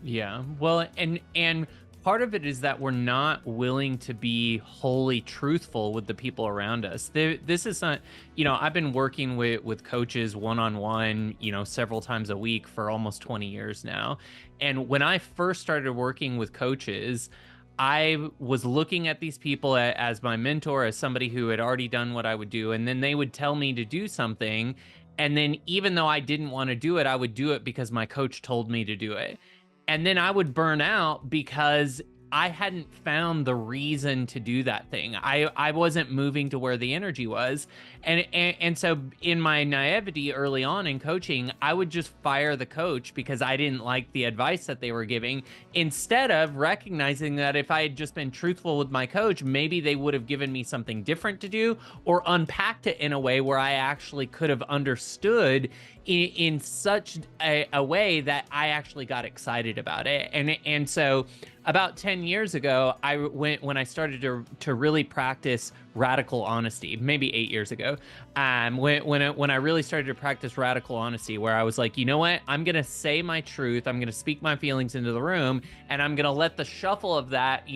Yeah. Well, and part of it is that we're not willing to be wholly truthful with the people around us. This is not, I've been working with coaches one on one, several times a week for almost 20 years now. And when I first started working with coaches, I was looking at these people as my mentor, as somebody who had already done what I would do, and then they would tell me to do something. And then even though I didn't want to do it, I would do it because my coach told me to do it. And then I would burn out because I hadn't found the reason to do that thing. I wasn't moving to where the energy was. And so in my naivety early on in coaching, I would just fire the coach because I didn't like the advice that they were giving, instead of recognizing that if I had just been truthful with my coach, maybe they would have given me something different to do or unpacked it in a way where I actually could have understood in such a way that I actually got excited about it. And so about 10 years ago, when I started to really practice radical honesty, maybe 8 years ago, when I really started to practice radical honesty, where I was like, you know what, I'm gonna say my truth, I'm gonna speak my feelings into the room, and I'm gonna let the shuffle of that,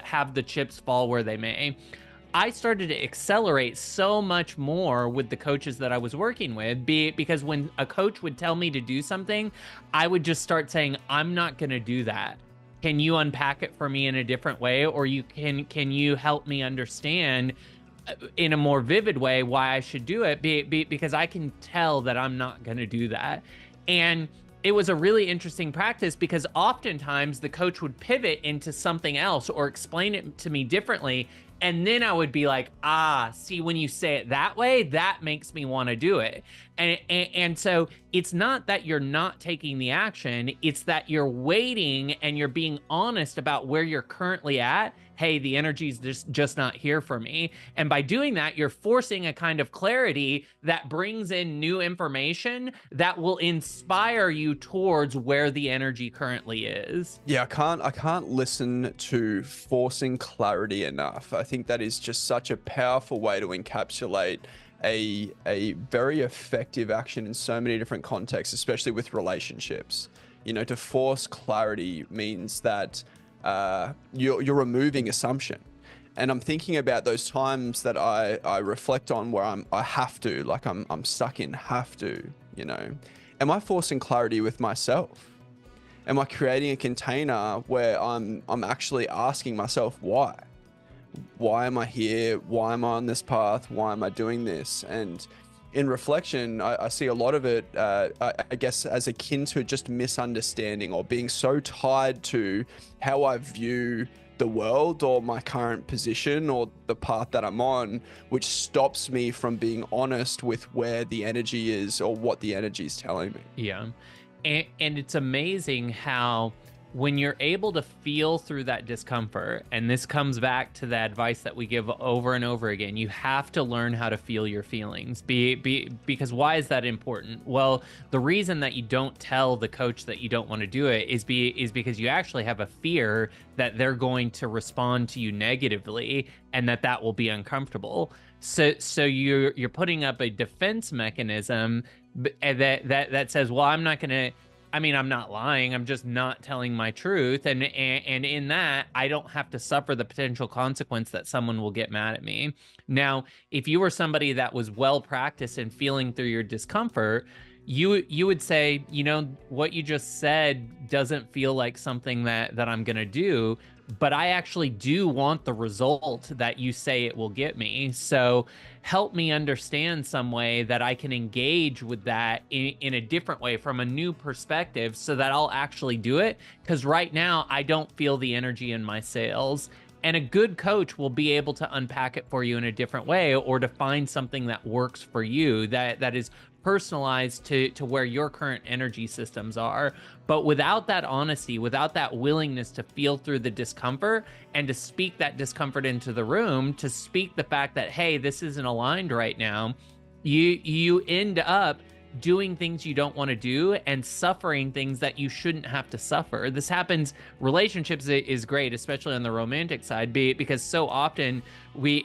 have the chips fall where they may. I started to accelerate so much more with the coaches that I was working with, because when a coach would tell me to do something, I would just start saying, I'm not going to do that. Can you unpack it for me in a different way? Or can you help me understand in a more vivid way why I should do it? Because I can tell that I'm not going to do that. And it was a really interesting practice because oftentimes the coach would pivot into something else or explain it to me differently. And then I would be like, see, when you say it that way, that makes me want to do it. And so it's not that you're not taking the action, it's that you're waiting and you're being honest about where you're currently at. Hey, the energy's just not here for me. And by doing that, you're forcing a kind of clarity that brings in new information that will inspire you towards where the energy currently is. Yeah, I can't listen to forcing clarity enough. I think that is just such a powerful way to encapsulate a very effective action in so many different contexts, especially with relationships. To force clarity means that you're removing assumption. And I'm thinking about those times that I reflect on where I have to, like I'm stuck in have to. Am I forcing clarity with myself? Am I creating a container where I'm actually asking myself why? Why am I here? Why am I on this path? Why am I doing this? And in reflection, I see a lot of it, I guess, as akin to just misunderstanding or being so tied to how I view the world or my current position or the path that I'm on, which stops me from being honest with where the energy is or what the energy is telling me. Yeah. And it's amazing how when you're able to feel through that discomfort, and this comes back to the advice that we give over and over again, you have to learn how to feel your feelings. Because why is that important? Well, the reason that you don't tell the coach that you don't want to do it is because you actually have a fear that they're going to respond to you negatively and that will be uncomfortable. So you're putting up a defense mechanism that says, well, I'm not going to. I mean, I'm not lying. I'm just not telling my truth. And in that, I don't have to suffer the potential consequence that someone will get mad at me. Now, if you were somebody that was well practiced in feeling through your discomfort, you would say, what you just said doesn't feel like something that I'm going to do, but I actually do want the result that you say it will get me. So help me understand some way that I can engage with that in a different way from a new perspective so that I'll actually do it. Because right now I don't feel the energy in my sails. And a good coach will be able to unpack it for you in a different way, or to find something that works for you that is personalized to where your current energy systems are. But without that honesty, without that willingness to feel through the discomfort and to speak that discomfort into the room, to speak the fact that, hey, this isn't aligned right now, you end up doing things you don't want to do and suffering things that you shouldn't have to suffer. This happens, relationships is great, especially on the romantic side, because so often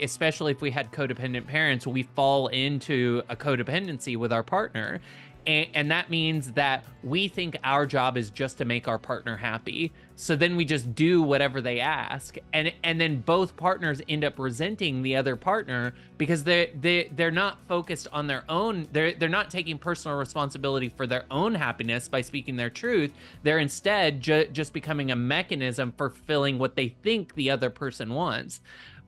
especially if we had codependent parents, we fall into a codependency with our partner. And that means that we think our job is just to make our partner happy. So then we just do whatever they ask, and then both partners end up resenting the other partner because they're not focused on their own. They're not taking personal responsibility for their own happiness by speaking their truth. They're instead just becoming a mechanism for fulfilling what they think the other person wants.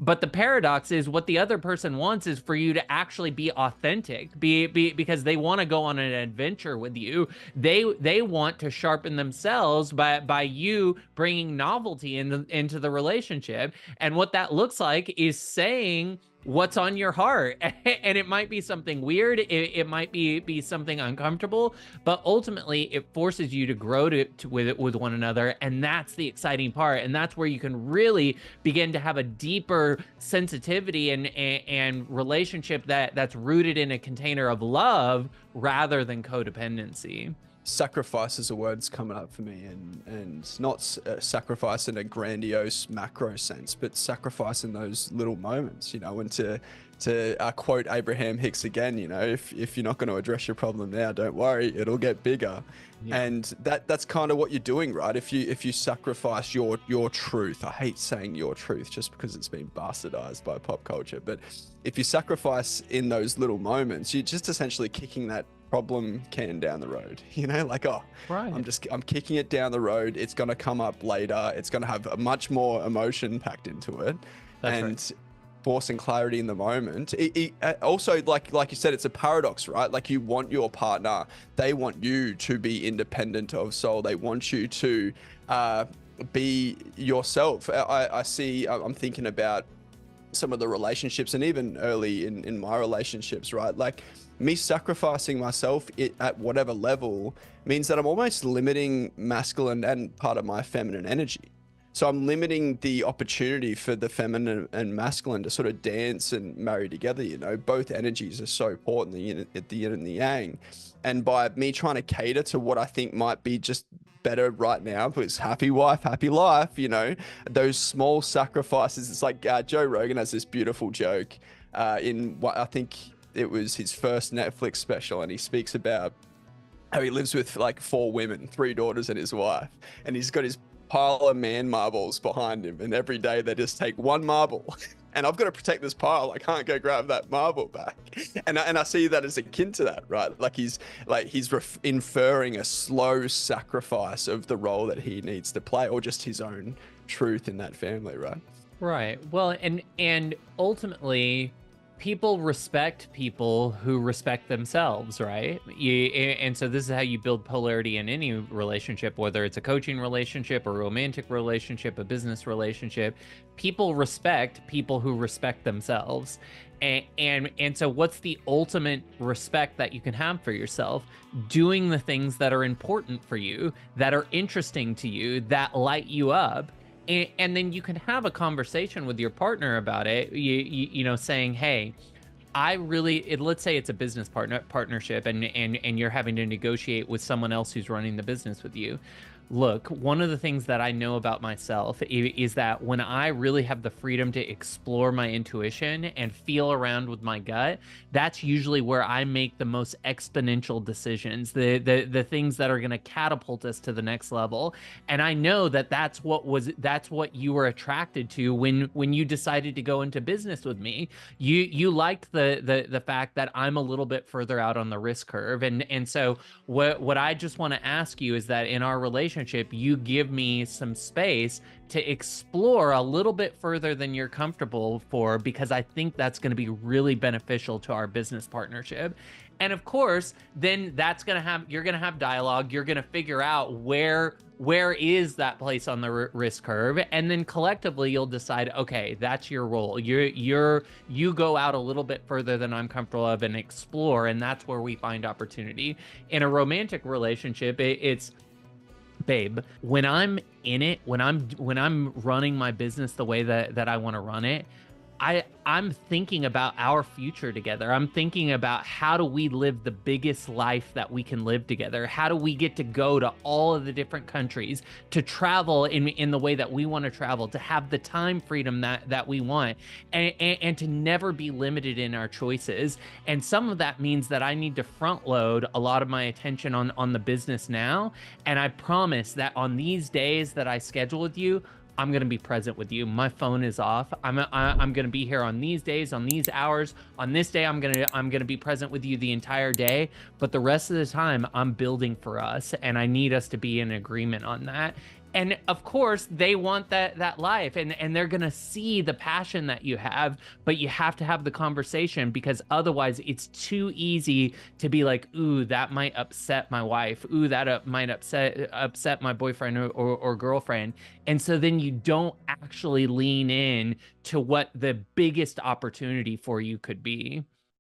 But the paradox is what the other person wants is for you to actually be authentic, because they want to go on an adventure with you. They want to sharpen themselves by you bringing novelty into the relationship. And what that looks like is saying what's on your heart. And it might be something weird, it might be something uncomfortable, but ultimately it forces you to grow with one another. And that's the exciting part, and that's where you can really begin to have a deeper sensitivity and relationship that's rooted in a container of love rather than codependency. Sacrifice is a word that's coming up for me, and not sacrifice in a grandiose macro sense, but sacrifice in those little moments, you know. And to quote Abraham Hicks again, you know, if you're not going to address your problem now, don't worry, it'll get bigger. Yeah. And that's kind of what you're doing, right? If you sacrifice your truth, I hate saying your truth just because it's been bastardized by pop culture, but if you sacrifice in those little moments, you're just essentially kicking that problem can down the road, you know, like, oh, right, I'm kicking it down the road. It's going to come up later. It's going to have a much more emotion packed into it. That's and right. Forcing clarity in the moment. It also, like you said, it's a paradox, right? Like, you want your partner, they want you to be independent of soul. They want you to be yourself. I'm thinking about some of the relationships, and even early in my relationships, right? Like, me sacrificing myself at whatever level means that I'm almost limiting masculine and part of my feminine energy. So I'm limiting the opportunity for the feminine and masculine to sort of dance and marry together. You know, both energies are so important, the yin and the yang. And by me trying to cater to what I think might be just better right now, because happy wife, happy life, you know, those small sacrifices. It's like Joe Rogan has this beautiful joke in what I think it was his first Netflix special, and he speaks about how he lives with like 4 women, 3 daughters and his wife, and he's got his pile of man marbles behind him, and every day they just take 1 marble and I've got to protect this pile. I can't go grab that marble back. And I see that as akin to that, right? Like he's inferring a slow sacrifice of the role that he needs to play, or just his own truth in that family, right? Right. Well, and ultimately, people respect people who respect themselves, right? And so this is how you build polarity in any relationship, whether it's a coaching relationship, a romantic relationship, a business relationship. People respect people who respect themselves. And so what's the ultimate respect that you can have for yourself? Doing the things that are important for you, that are interesting to you, that light you up. And then you can have a conversation with your partner about it, you know, saying, hey, let's say it's a business partnership and you're having to negotiate with someone else who's running the business with you. Look, one of the things that I know about myself is that when I really have the freedom to explore my intuition and feel around with my gut, that's usually where I make the most exponential decisions, the things that are going to catapult us to the next level. And I know that that's what you were attracted to when you decided to go into business with me. You liked the fact that I'm a little bit further out on the risk curve. And so what I just want to ask you is that in our relationship, you give me some space to explore a little bit further than you're comfortable for, because I think that's going to be really beneficial to our business partnership. And of course, then you're going to have dialogue. You're going to figure out where is that place on the risk curve, and then collectively you'll decide, okay, that's your role. You go out a little bit further than I'm comfortable of and explore, and that's where we find opportunity. In a romantic relationship, it's, babe, when I'm in it, when I'm running my business the way that I want to run it, I'm thinking about our future together. I'm thinking about how do we live the biggest life that we can live together? How do we get to go to all of the different countries, to travel in the way that we want to travel, to have the time freedom that we want, and to never be limited in our choices. And some of that means that I need to front load a lot of my attention on the business now. And I promise that on these days that I schedule with you, I'm going to be present with you. My phone is off. I'm going to be here on these days, on these hours. On this day, I'm going to be present with you the entire day. But the rest of the time, I'm building for us, and I need us to be in agreement on that. And of course, they want that life, and they're going to see the passion that you have, but you have to have the conversation, because otherwise it's too easy to be like, ooh, that might upset my wife. Ooh, that might upset my boyfriend or girlfriend. And so then you don't actually lean in to what the biggest opportunity for you could be.